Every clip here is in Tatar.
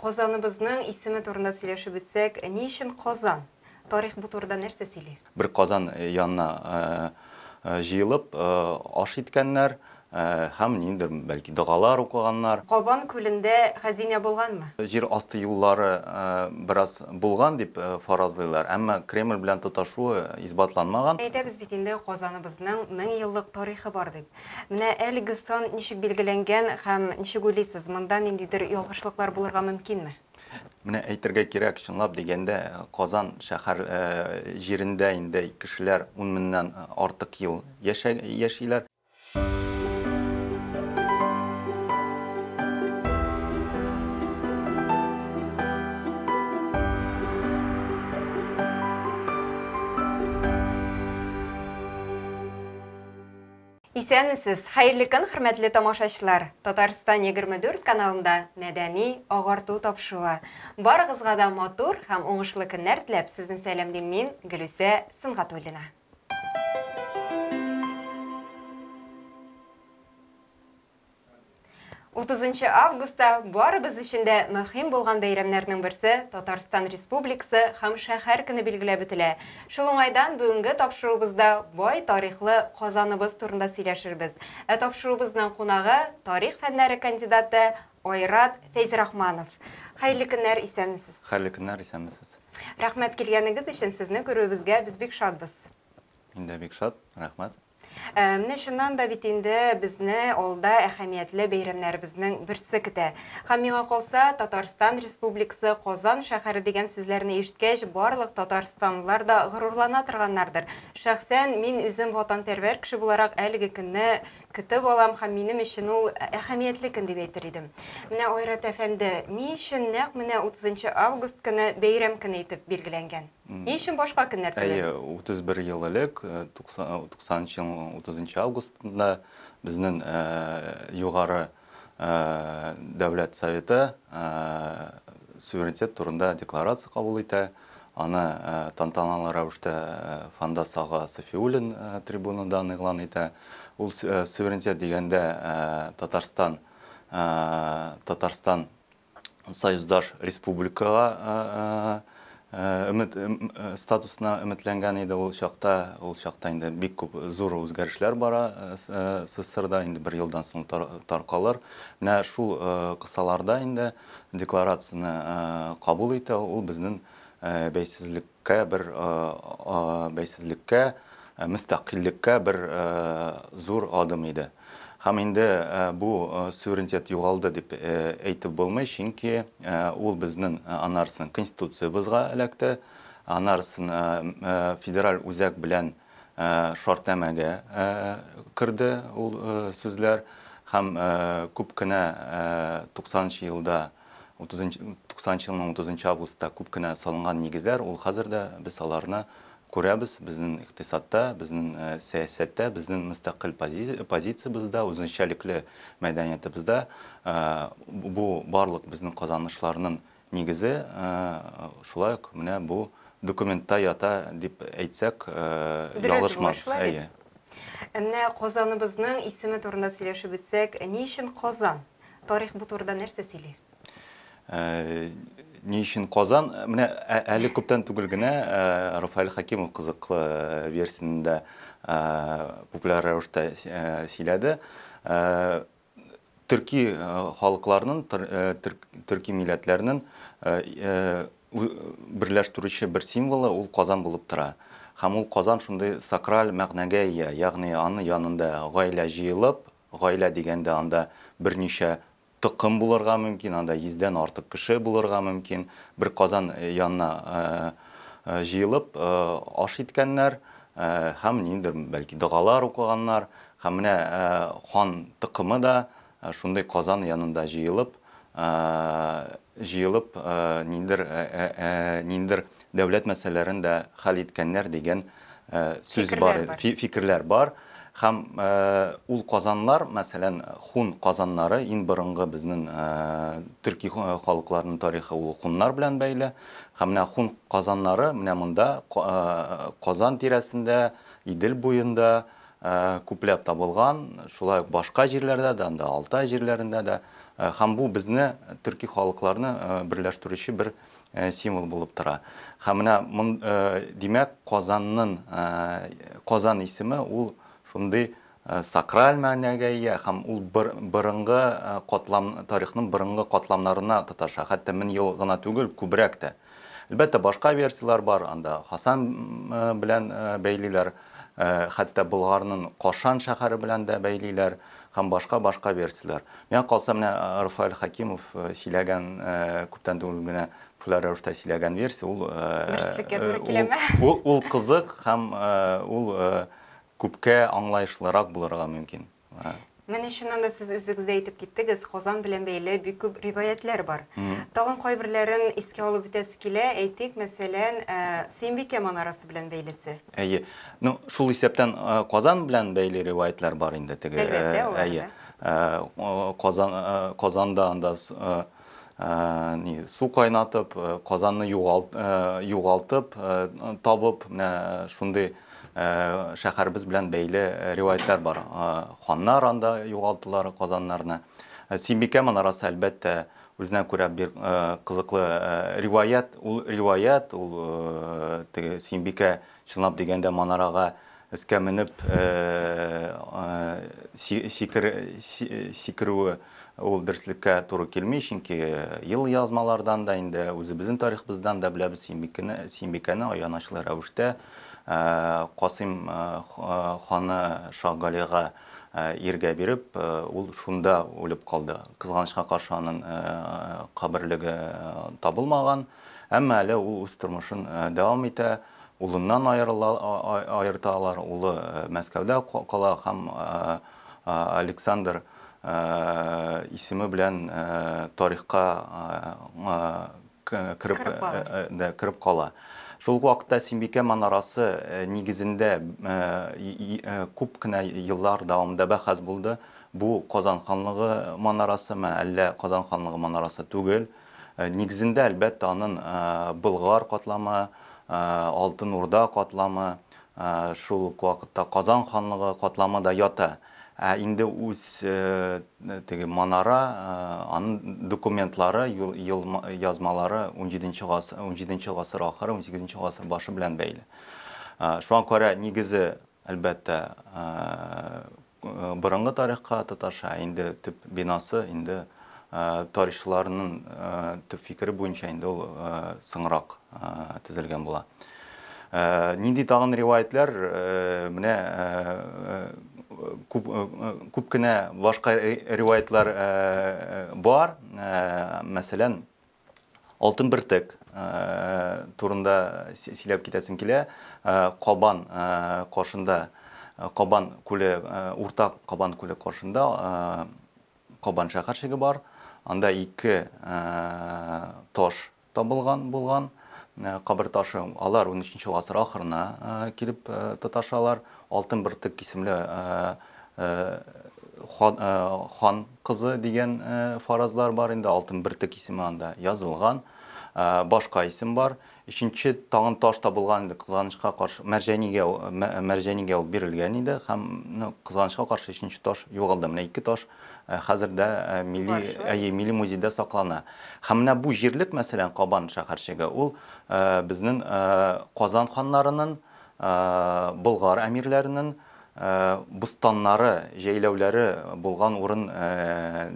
Qozanыбызның исеме турында сөйләшеп үтсәк, ни өчен Qozan? Тарих бу турыда нәрсә сөйли? Bir Qozan янына җыелып аш иткәннәр, һәм ниндер бәлки дәгалар укыганнар. Кабан күлендә хәзинә булганмы? Җир асты юллары бераз булган дип фаразлыйлар, әмма Кремль белән тоташуы исбатланмаган. Әйтәбез бит инде Qozanыбызның 1000 еллык тарихы бар дип. Менә әлеге сан ничек билгеләнгән һәм ничек уйлыйсыз, монда ниндидер ялгышлыклар булырга мөмкинме? Менә әйтергә кирәк, чынлап дигәндә, Казан шәһәр җирендә инде кешеләр 10 меңнән артык ел яшиләр. Исәнмесез, хәерле көн, хөрмәтле тамашачылар. Татарстан 24 каналында мәдәни агарту тапшыруы. Барыгызга да матур һәм уңышлы көннәр теләп, сезне сәламлыйм мин, Гөлүсә Сынгатуллина. 30 августта барыбыз өчен дә мөһим булган бәйрәмнәрнең берсе Татарстан Республикасы һәм шәһәр көне билгеләп үтелә. Шул уңайдан бүгенге тапшыруыбызда бай тарихлы Казаныбыз турында сөйләшербез. Тапшыруыбызның кунагы тарих фәннәре кандидаты Айрат Фәйзрахманов. Хәерле көннәр, исәнмесез. Хәерле көннәр, исәнмесез. Рәхмәт килгәнегез өчен, сезне күрүебезгә без бик шатбыз. Инде бик шат, рәхмәт. Менә шуннан да бит инде безне алда әһәмиятле бәйрәмнәребезнең берсе көтә. Һәм миңа калса, Татарстан Республикасы Казан шәһәре дигән сүзләрне ишеткәч, барлык татарстанлылар да горурлана торганнардыр. Шәхсән мин үзем ватанпәрвәр кеше буларак әлеге көнне көтеп алам һәм минем өчен ул әһәмиятле көн дип әйтер идем. Менә Айрат әфәнде, ни өчен нәкъ менә 30 август көне бәйрәм көне итеп билгеләнгән? Ни өчен башка көннәр түгел? 31 ел элек, 90 ел 30 августында безнең югары Дәүләт Советы суверенитет турында декларация кабул итә. Аны тантаналы рәвештә Фандас ага Сафиуллин трибунадан игълан итә. Ул суверенитет дигәндә Татарстан союздаш республикага статусына өметләнгән иде. Ул чакта инде бик күп зур үзгәрешләр бара СССРда, инде 1 елдан соң таркалыр. Менә шул кысаларда инде декларацияны кабул итә. Ул безнең бәйсезлеккә, мөстәкыйльлеккә бер зур адым иде. Һәм инде бу суверенитет югалды дип әйтеп булмый, чөнки ул безнең анарсын конституциябызга эләкте, анарсын федераль үзәк белән шартнамәгә керде ул сүзләр. Һәм күп кенә 90 елда 90 елның 30 августта күп кенә салынган нигезләр, ул хәзердә без аларны күрәбез. Безнең икътисадта, безнең сәясәттә, безнең мөстәкыйль позициябызда, үзенчәлекле мәдәниятебездә бу барлык безнең казанышларның нигезе шулай ук менә бу документта ята дип әйтсәк ялгышмас. Менә Казаныбызның исеме турында сөйләшеп үтсәк, ни өчен Казан? Тарих бу турыда нәрсә сөйли? Ни өчен Казан? Менә әле күптән түгел генә Рафаэль Хакимов кызыклы версиясендә популяр рәвештә сөйләде. Төрки халыкларының, төрки милләтләренең берләштерүче бер символы ул Казан булып тора. Һәм ул Казан шундый сакраль мәгънәгә ия, ягъни аны янында гаилә җыелып, гаилә дигәндә анда берничә тыкым булырга мөмкин, анда 100дән артык кеше булырга мөмкин. Бер Казан янына җыелып аш иткәннәр һәм ниндер бәлки дәгалар укыганнар. Һәм менә хан тыкымы да шундый Казан янында җыелып ниндер дәүләт мәсьәләләрен дә хәл иткәннәр дигән сүз бар, фикерләр бар. Һәм ул казаннар, мәсәлән, хун казаннары, иң борынгы безнең төрки халыкларының тарихы ул хуннар белән бәйле. Һәм менә хун казаннары менә монда Казан тирәсендә, Идел буенда күпләп табылган, шулай башка җирләрдә дә, анда Алтай җирләрендә дә Һәм бу безне төрки халыкларны берләштерүче бер символ булып тора. Һәм менә димәк Казан исеме ул шундый сакраль мәгънәгә ия һәм ул борынгы тарихның борынгы катламнарына тоташа. Хәтта 1000 ел гына түгел, күбрәк тә. Әлбәттә, башка версиялар бар. Анда Хасан белән бәйлиләр, хәтта Болгарның Кашан шәһәре белән дә бәйлиләр һәм башка версиялар. Миңа калса, менә Рафаэль Хакимов сөйләгән, күптән түгел генә популяр рәвештә сөйләгән версия, ул кызык һәм ул күпкә аңлаешлырак булырга мөмкин. Менә шуннан да сез үзегез әйтеп киттегез, Казан белән бәйле бик күп риваятлар бар. Тагын кайберләрен искә алып үтәсе килә, әйтик, мәсәлән, Сөембикә манарасы белән бәйлесе. Әйе. Ну, шул исәптән Казан белән бәйле риваятлар бар инде теге. Әйе. Казанда анда су кайнатып, Казанны югалтып, табып, менә шундый шәһәрбез белән бәйле риваятлар бар. Ханнар анда югалтылар Казаннарны. Сөембикә манарасы әлбәттә үзенә күрә бер кызыклы риваят. Ул теге Сөембикә чынлап дигәндә манарага өскә менеп сикерүе ул дөреслеккә туры килми, чөнки ел язмалардан да инде үзебезнең тарихыбыздан да беләбез Сөембикәне аянычлы рәвештә Касыйм ханы Шаһгалига иргә биреп, ул шунда үлеп калды. Кызганычка каршы аның каберлеге табылмаган, әмма әле ул үз тормышын дәвам итә. Улыннан айырталар, улы Мәскәүдә кала һәм Александр исеме белән тарихка кирип кала. Шул вакытта Сөембикә манарасы нигезендә күп кенә еллар дәвамында бәхәс булды. Бу Казан ханлыгы манарасымы, әллә Казан ханлыгы манарасы түгел. Нигезендә әлбәттә аның Болгар катламы, Алтын Урда катламы, шул вакытта Казан ханлыгы катламы да ята. Инде үз теге манара, аның документлары, язмалары 17-нче гасыр ахыры, 18-нче гасыр башы белән бәйле. Шуңа күрә нигезе әлбәттә борынгы тарихка тоташа, инде төп бинасы, инде тарихчыларның төп фикере буенча инде ул соңрак төзелгән була. Нинди тагын риваятлар, менә күп кенә башка риваятлар бар. Мәсәлән, Алтын бөртек турында сөйләп китәсем килә. Кабан каршында, Кабан күле, Урта Кабан күле каршында Кабан шәһәрчеге бар. Анда 2 таш табылган булган. Кабер ташы, алар 13-нче гасыр ахырына килеп тоташалар. Алтын бөртек исемле хан кызы дигән фаразлар бар инде. Алтын бөртек исеме анда язылган. Башка исем бар. 3-нче тагын таш табылган инде, кызганычка каршы мәрҗәнигә ул бирелгән иде һәм кызганычка каршы 3-нче таш югалды. Менә 2 таш хәзердә милли музейда саклана. Һәм менә бу җирлек, мәсәлән, Кабан шәһәрчеге, ул безнең Казан ханнарының, Болгар әмирләренең бустаннары, җәйләүләре булган урын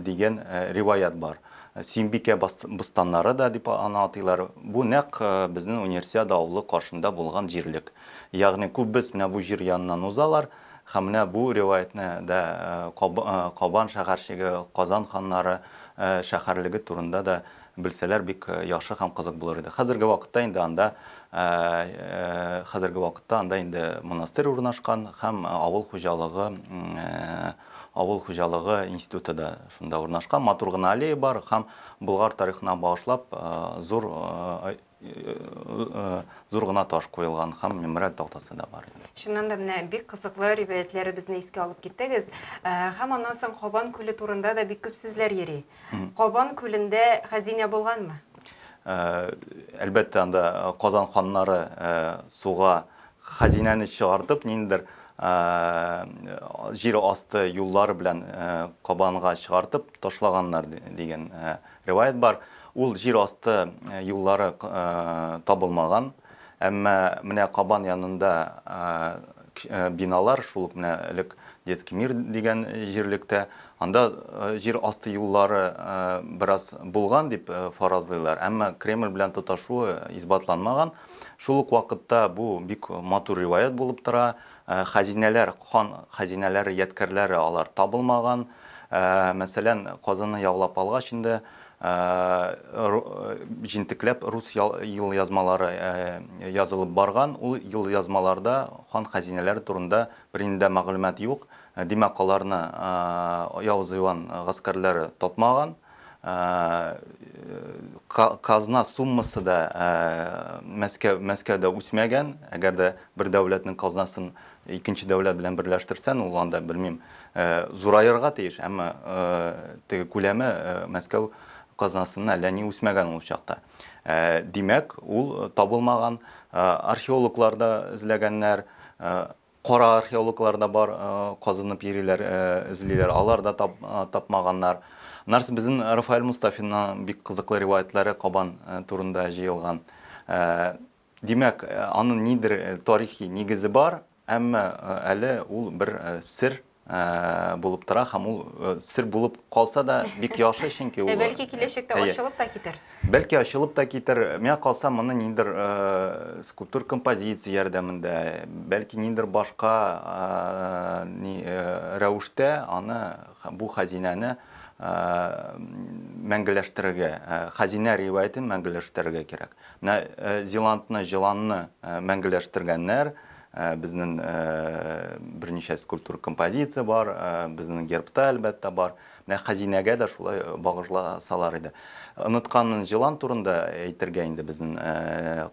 дигән риваят бар. Сөембикә бустаннары да дип аны атыйлар. Бу нәкъ безнең Универсиада авылы каршында булган җирлек. Ягъни күбез менә бу җир янынан узалар һәм менә бу риваятны да Кабан шәһәрчеге, Казан ханнары шәһәрлеге турында да белсәләр бик яхшы һәм кызык булыр иде. Хәзерге вакытта анда инде монастырь урнашкан һәм авыл хуҗалыгы институты да шунда урнашкан. Матур гына аллея бар һәм Болгар тарихына багышлап зур гына таш куелган һәм мемориаль тактасы да бар инде. Шуннан да менә бик кызыклы риваятләре безне искә алып киттегез. Һәм аннан соң Кабан күле турында да бик күп сүзләр йөри. Кабан күлендә хәзинә булганмы? Әлбәттә, анда Казан ханнары суга хәзинәне чыгартып, ниндидер жер асты юллары белән кабанга чыгартып ташлаганнар дигән риваять бар. Ул жер асты юллары табылмаган, әмма менә Кабан янында биналар, шул ук менә элек Детский мир дигән җирлектә, анда жер асты юллары бераз булган дип фаразлыйлар, әмма Кремль белән тоташуы исбатланмаган. Шул ук вакытта бу бик матур риваять булып тора. Хәзинәләр, хан хәзинәләре, ядкәрләре алар табылмаган. Мәсәлән, Казанны яулап алгач инде җинтекләп рус ел язмалары язылып барган. Ул ел язмаларда хан хәзинәләре турында бернинди мәгълүмат юк. Димәк, аларны Явыз Иван гаскәрләре тапмаган. Казна суммасы да Мәскәүдә үсмәгән. Әгәр дә бер дәүләтнең казнасын икенче дәүләт белән берләштерсәң, ул анда белмим, зураерга тиеш, әмма теге күләме Мәскәү казнасына әллә ни үсмәгән ул чакта. Димәк, ул табылмаган. Археологлар да эзләгәннәр, кара археологлар да бар, казынып йөриләр, эзлиләр, алар да тапмаганнар. Нарсы безнең Рафаэль Мустафинның бик кызыклы риваятлары Кабан турында җыелган. Димәк, аның нидер тарихи нигезе бар, әмма әле ул бер сер булып тора, һәм ул сер булып калса да бик яхшы, чөнки ул Бәлки киләчәктә ачылып та китер. Бәлки ачылып та китер. Миңа калса, моны нидер скульптур композиция ярдәмендә, бәлки нидер башка рәвештә аны бу хәзинәне мәңгеләштерергә, хәзинә риваятын мәңгеләштерергә кирәк. Менә Зеландны, Җыланны мәңгеләштергәннәр, безнең берничә скульптур композиция бар, безнең гербта әлбәттә бар. Менә хәзинәгә дә шулай багышласалар иде. Онытканның Җылан турында әйтергә инде безнең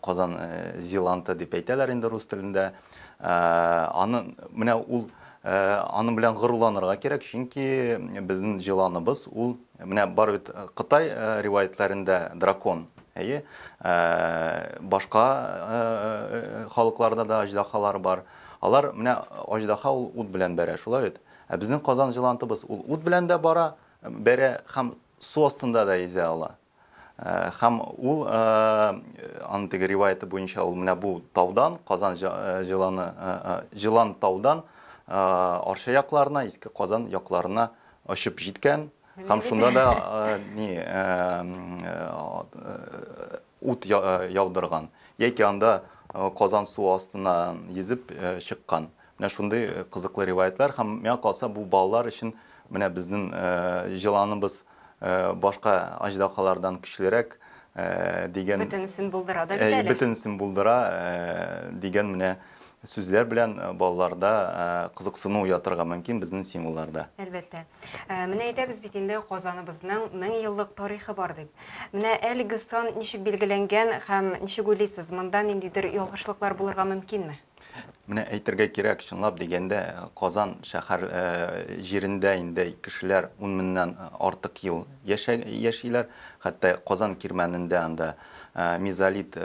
Казан Зеланты дип әйтәләр инде рус телендә. Аны менә ул аны белән горурланырга кирәк, чөнки безнең Җыланыбыз ул менә бар бит Кытай риваятларында дракон, башка халыкларда да аҗдахалар бар. Алар менә аҗдаха ул ут белән бәрә, шулай бит. Безнең Казан Җылантыбыз ул ут белән дә бәрә һәм су астында да йөзә ала. Һәм ул аның теге риваяты буенча ул менә бу таудан, Казан Җылан таудан арша якларына, иске Казан якларына очып җиткән. Һәм шунда да ут яудырган. Яки анда Казан су астынан йөзеп чыккан. Менә шундый кызыклы риваятлар. Һәм миңа калса, бу балалар өчен менә безнең Җыланыбыз башка аҗдахалардан көчлерәк дигән, Бөтенесен булдыра да бит әле. Бөтенесен булдыра дигән менә сүзләр белән балаларда кызыксыну уятырга мөмкин безнең символларда. Әлбәттә. Менә әйтәбез бит инде Казаныбызның 1000 еллык тарихы бар дип. Менә әлеге сан ничек билгеләнгән һәм ничек уйлыйсыз, монда ниндидер ялгышлыклар булырга мөмкинме? Менә әйтергә кирәк, чынлап дигәндә, Казан шәһәр җирендә инде кешеләр 10 меңнән артык ел яшиләр. Хәтта Казан кирмәнендә анда мезолит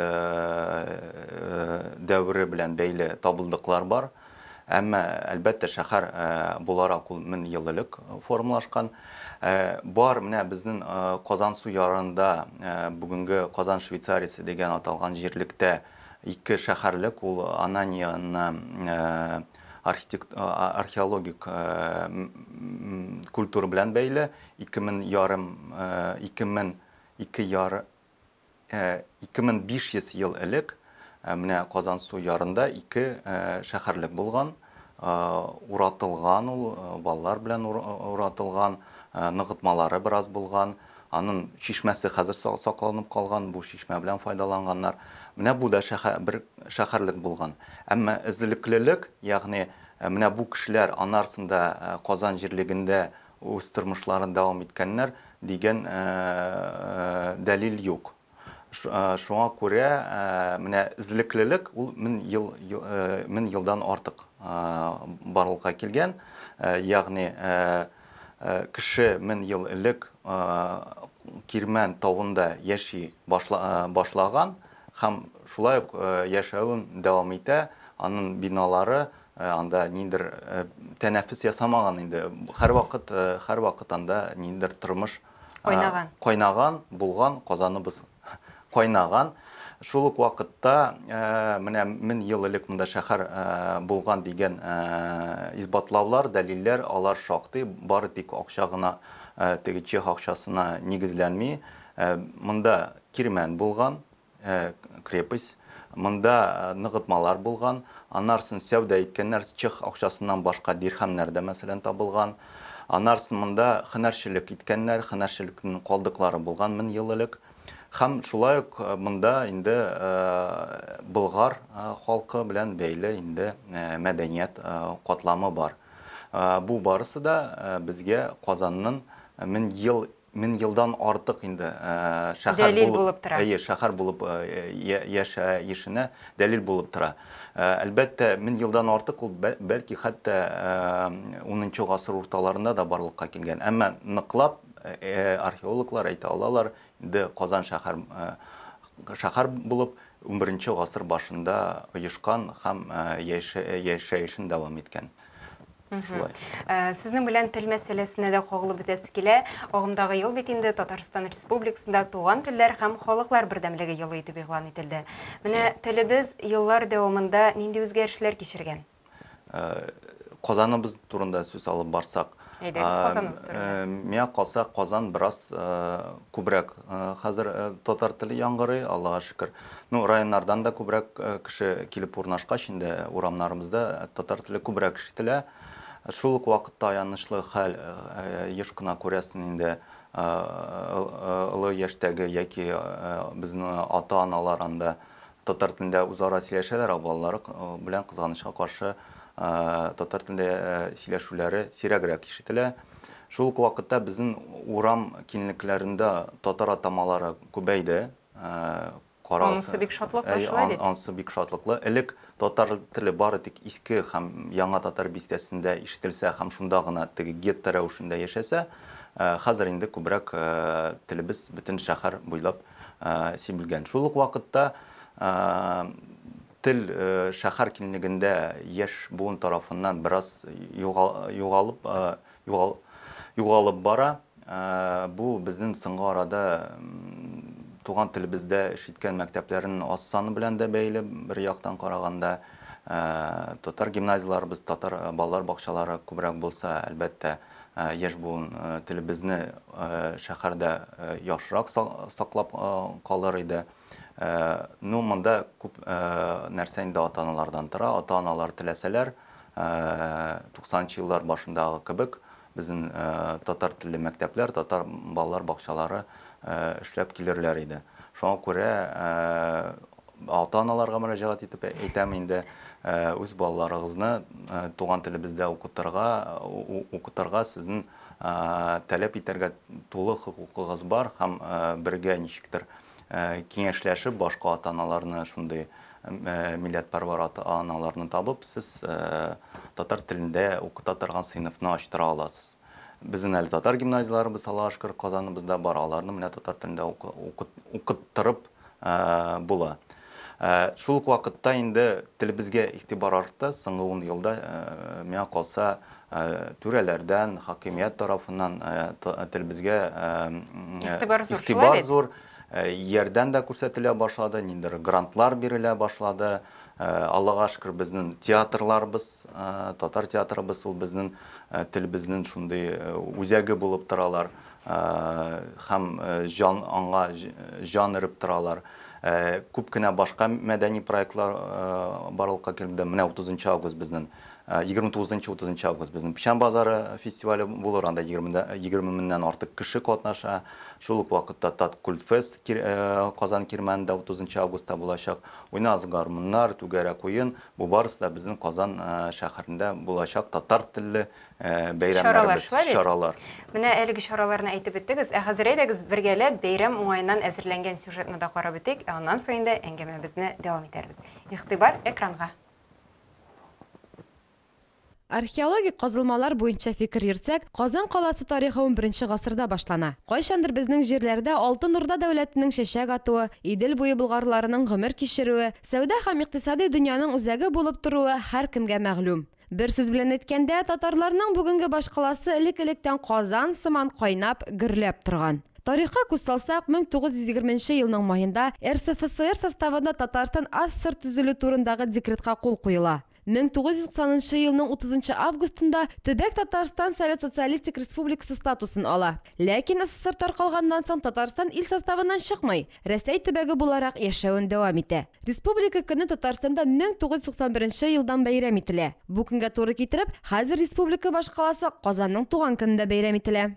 дәвре белән бәйле табылдыклар бар. Әмма әлбәттә шәһәр буларак ул 1000 ел элек формалашкан. Бар менә безнең Казан су ярында бүгенге Казан Швейцариясе дигән аталган җирлектә ике шәһәрлек, ул Ананияны археологик культура белән бәйле 2500 ел элек менә Казан су ярында ике шәһәрлек булган, уратылган, ул балалар белән уратылган, ныгытмалары бераз булган. Аның чишмәсе хәзер сакланып калган, бу чишмә белән файдаланганнар. Менә бу да бер шәһәрлек булган. Әмма эзлеклелек, ягъни менә бу кешеләр анарсында Казан җирлегендә үз тормышларын дәвам иткәннәр дигән дәлил юк. Шуңа күрә менә эзлеклелек ул 1000 елдан артык барлыкка килгән. Ягъни кеше 1000 ел элек Кирмән тавында яши башлаган һәм шулай ук яшәвен дәвам итә. Аның биналары анда ниндер тәнәфес ясамаган инде. Һәр вакыт анда ниндер тормыш кайнаган булган, казаныбыз кайнаган. Шул ук вакытта менә 1000 ел элек монда шәһәр булган дигән избатлаулар, дәлилләр, алар шактый, бары тик акча гына теге чех акчасына нигезләнми. Монда кирмән булган, крепость, монда ныгытмалар булган, аннарсын сәүдә иткәннәр чех акчасыннан башка дирхәмнәр дә мәсәлән табылган. Аннарсын монда һөнәрчелек иткәннәр, һөнәрчелекнең калдыклары булган 1000 ел элек. Һәм шулай ук монда инде Болгар халкы белән бәйле инде мәдәният катламы бар. Бу барысы да безгә Казанның 1000 елдан артык инде шәһәр булып яшәешенә дәлил булып тора. Әлбәттә 1000 елдан артык ул бәлки хәтта 10нчы гасыр урталарында да барлыкка килгән. Әмма ныклап археологлар әйтә алалар, инде Казан шәһәр булып 11нче гасыр башында оешкан һәм яшәешен дәвам иткән. Сезнең белән тел мәсьәләсенә дә кагылып бетәсе килә. Агымдагы ел бит инде Татарстан Республикасында туган телләр һәм халыклар бердәмлеге елы итеп игълан ителде. Менә телебез еллар дәвамында нинди үзгәрешләр кичергән? Казаныбыз турында сүз алып барсак, миңа калса Казан бераз күбрәк хәзер татар теле яңгырый, Аллага шөкер. Районнардан да күбрәк кеше килеп урнашкач, инде урамнарыбызда татар теле күбрәк ишетелә. Шул ук вакытта аянычлы хәл еш кына күрәсен инде олы яшьтәге яки безнең ата-аналар анда татар телендә үзара сөйләшәләр, балалары белән кызганычка каршы татар телендә сөйләшүләре сирәгрәк ишетелә. Шул ук вакытта безнең урам киңлекләрендә татар атамалары күбәйде. Анысы бик шатлыклы шулай бит. Анысы бик шатлыклы. Элек татар теле бары тик иске һәм яңа татар бистәсендә ишетелсә һәм шунда гына теге гетто рәвешендә яшәсә, хәзер инде күбрәк телебез бөтен шәһәр буйлап сибелгән. Шул ук вакытта тел шәһәр киңлегендә яшь буын тарафыннан бераз югалып бара. Бу безнең соңгы арада туган телебездә ишеткән мәктәпләрнең аз саны белән дә бәйле, бер яктан караганда татар гимназияларыбыз, татар балалар бакчалары күбрәк булса, әлбәттә яшь буын телебезне шәһәрдә яхшырак саклап калыр иде. Монда күп нәрсә инде ата-аналардан тора. Ата-аналар теләсәләр 90нчы еллар башындагы кебек безнең татар телле мәктәпләр, татар балалар бакчалары эшләп килерләр иде. Шуңа күрә ата-аналарга мөрәҗәгать итеп әйтәм инде, үз балаларыгызны туган телебездә укытырга сезнең таләп итәргә тулы хокукыгыз бар һәм бергә ничектер киңәшләшеп башка ата-аналарны, шундый милләтпәрвәр ата-аналарны табып, сез татар телендә укыта торган сыйныфны ачтыра аласыз. Безнең әле татар гимназияларыбыз, Аллага шөкер, Казаныбызда бар, аларны менә татар телендә укыттырып була. Шул ук вакытта инде телебезгә игътибар артты. Соңгы 10 елда миңа калса түрәләрдән, хакимият тарафыннан телебезгә игътибар зур, ярдәм дә күрсәтелә башлады, ниндер грантлар бирелә башлады. Аллага шөкер, безнең театрларыбыз, татар театрыбыз, ул безнең телебезнең шундый үзәге булып торалар һәм аңа җан өреп торалар. Күп кенә башка мәдәни проектлар барлыкка килде. Менә 30 август безнең 29-30 август безнең Печән базары фестивале булыр, анда 20 меңнән артык кеше катнаша. Шул ук вакытта Таткультфест Казан Кирмәндә 30 августта булачак. Уйназ гармуннар, түгәрәк уен, бу барысы да безнең Казан шәһәрендә булачак татар телле бәйрәмнәр, чаралар. Менә әлеге чараларны әйтеп беттегез, хәзер әйдәгез бергәләп бәйрәм уңаеннан әзерләнгән сюжетны да карап битик, аннан соң инде әңгәмәбезне дәвам итәрбез. Игътибар экранга. Археологик казылмалар буенча фикер йөртсәк, Казан каласы тарихы 11 гасырда башлана. Кайчандыр безнең җирләрдә Алтын Урда дәүләтенең чәчәк атуы, Идел буе болгарларының гомер кичерүе, сәүдә һәм икътисади дөньяның үзәге булып торуы һәркемгә мәгълүм. Бер сүз белән әйткәндә, татарларның бүгенге башкаласы элек-электән Казан сыман кайнап, гөрләп торган. Тарихка күз салсак, 1920 елның маенда РСФСР составында Татарстан АССР төзелү турындагы декретка кул куела. 1990 елның 30 августында Төбәк Татарстан Совет Социалистик Республикасы статусын ала. Ләкин СССР таркалганнан соң Татарстан ил составыннан чыкмый, Рәсәй төбәге буларак яшәвен дәвам итә. Республика көне Татарстанда 1991 елдан бәйрәм ителә. Бу көнгә туры китереп, хәзер республика башкаласы Казанның туган көнендә бәйрәм ителә.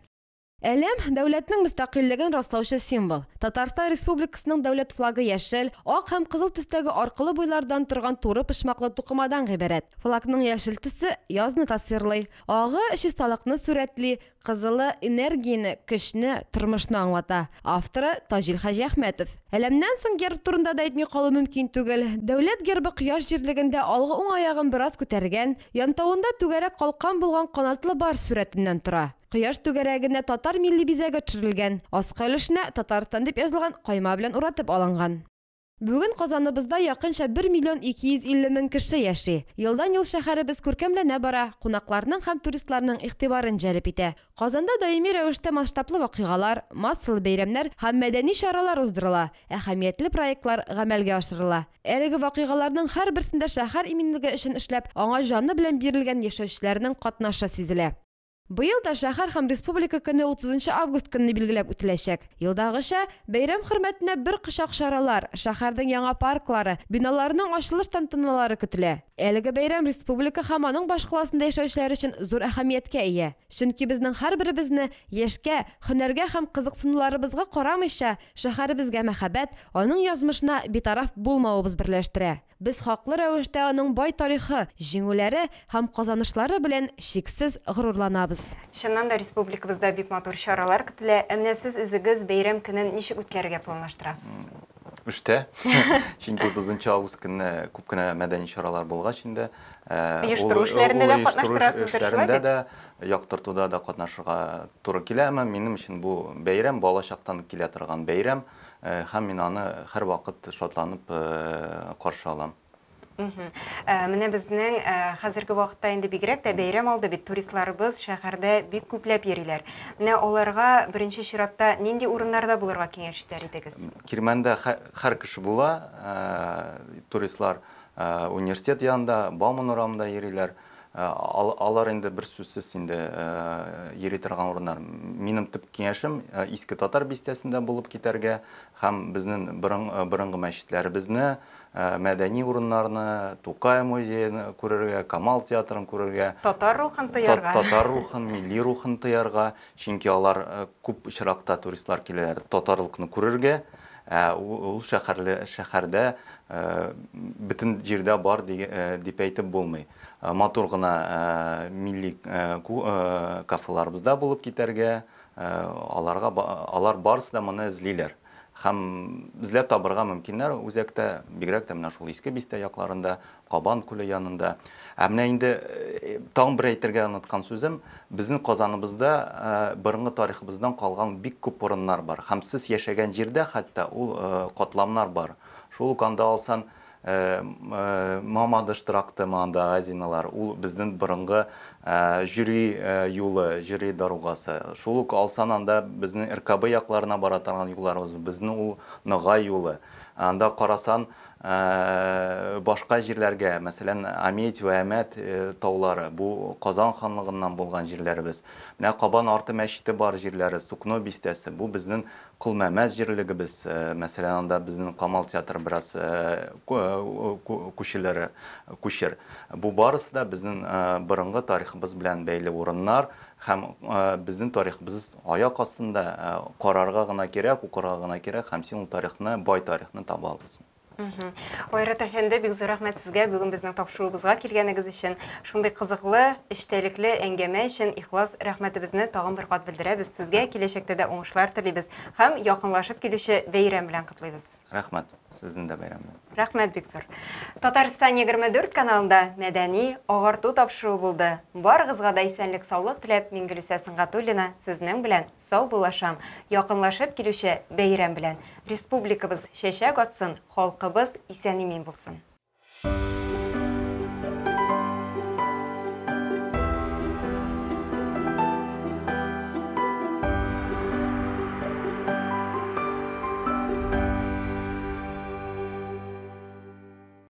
Әлем дәүләтнең мөстәкыйльлеген раслаучы символ. Татарстан Республикасының дәүләт флагы яшел, ак һәм кызыл төстәге аркылы буйлардан торган туры пышмаклы тукымадан гыйбарәт. Флагның яшел төсе язны тасвирлый, агы чисталыкны сурәтли, кызылы энергияне, көчне, тормышны аңлата. Авторы Таҗил Хаҗи Әхмәтов. Әлемнән соң герб турында да әйтми калу мөмкин түгел. Дәүләт гербы кояш җирлегендә алгы уң аягын бераз күтәргән, янтавында түгәрәк калкан булган канатлы бар сурәтеннән тора. Кояш түгәрәгенә татар милли бизәге төшерелгән. Аскы өлешенә Татарстан дип язылган кайма белән уратып алынган. Бүген Казаныбызда якынча 1 миллион 250 мең кеше яши. Елдан-ел шәһәребез күркәмләнә бара, кунакларның һәм туристларның игътибарын җәлеп итә. Казанда даими рәвештә масштаблы вакыйгалар, массалы бәйрәмнәр һәм мәдәни чаралар уздырыла, әһәмиятле проектлар гамәлгә ашырыла. Әлеге вакыйгаларның һәрберсендә шәһәр иминлеге өчен эшләп, аңа җаны белән бирелгән яшәүчеләрнең катнашы сизелә. Быел да шәһәр һәм республика көне 30 август көнне билгеләп үтеләчәк. Елдагыча бәйрәм хөрмәтенә бер кышак чаралар, шәһәрнең яңа парклары, биналарының ачылыш тантаналары көтелә. Әлеге бәйрәм республика һәм аның башкаласында яшәүчеләр өчен зур әһәмияткә ия. Чөнки безнең һәрберебезне яшькә, һөнәргә һәм кызыксынуларыбызга карамыйча, шәһәребезгә мәхәббәт, аның язмышына битараф булмавыбыз берләштерә. Без хаклы рәвештә аның бай тарихы, җиңүләре һәм казанышлары белән чиксез горурланабыз. Шуннан да республикабызда бик матур чаралар көтелә. Әмма сез үзегез бәйрәм көнен ничек үткәрергә планлаштырасыз? Үштә. Чөнки 30 август көнне күп кенә мәдәни чаралар булгач инде, Оештыру эшләрендә дә катнаштырасыз, эшләрендә дә, яктыртуда да катнашырга туры килә. Әмма минем өчен бу бәйрәм балачактан килә торган бәйрәм, һәм мин аны һәр вакыт шатланып каршы алам. Менә безнең хәзерге вакытта инде бигрәк тә бәйрәм алды бит туристларыбыз шәһәрдә бик күпләп йөриләр. Менә аларга беренче чиратта нинди урыннарда булырга киңәш итәр идегез? Кирмәндә һәр кеше була, туристлар университет янында, Бауман урамында йөриләр. Алар инде бер сүзсез инде йөри торган урыннар. Минем төп киңәшем Иске Татар бистәсендә булып китәргә һәм безнең борынгы мәчетләребезне, мәдәни урыннарны, Тукай музейын күрергә, Камал театрын күрергә, Татар рухын тоярга. Татар рухын, милли рухын тоярга, чөнки алар күп очракта туристлар киләләр татарлыкны күрергә. Ул шәһәрдә бөтен җирдә бар дип әйтеп булмый. Матур гына милли кафеларыбызда булып китәргә, алар барысы да моны эзлиләр. Һәм эзләп табырга мөмкиннәр үзәктә, бигрәк тә менә шул Иске Бистә якларында, Кабан күле янында. Менә инде таң бер әйтергә оныткан сүзем, безнең Казаныбызда борынгы тарихыбыздан калган бик күп урыннар бар. Һәм сез яшәгән җирдә хәтта ул катламнар бар. Шул ук анда алсан Мамадыш тракты манда газиналар, ул безнең борынгы жюри юлы, жюри дорогасы. Шул ук алсан анда безнең РКБ якларына бара торган юлларыбыз, безнең ул Ныгай юлы. Анда карасан башка җирләргә, мәсәлән, Амет ва Әмәт таулары, бу Казан ханлыгыннан булган җирләребез. Менә Кабан арты мәчете бар җирләре, Сукно бистәсе, бу безнең Кулмәмәс җирлегебез. Мәсәлән, анда безнең Камал театры бераз күчер. Бу барысы да безнең борынгы тарихыбыз белән бәйле урыннар. Һәм безнең тарихыбыз аяк астында карарга гына кирәк, укырга гына кирәк, һәм син ул тарихны, бай тарихны таба аласың. Ойрат әфәнде, бик зур рәхмәт сезгә бүген безнең тапшыруыбызга килгәнегез өчен. Шундый кызыклы, эчтәлекле әңгәмә өчен ихлас рәхмәтебезне тагын бер кат белдерәбез. Сезгә киләчәктә дә уңышлар телибез һәм якынлашып килүче бәйрәм белән котлыйбыз. Рәхмәт, сезнең дә бәйрәм белән. Рәхмәт бик зур. Татарстан 24 каналында мәдәни агарту тапшыруы булды. Барыгызга да исәнлек, саулык теләп, мин Гөлүсә Сыңгатуллина сезнең белән сау булашам. Якынлашып килүче бәйрәм белән. Республикабыз чәчәк атсын, халкыбыз исән-имин булсын.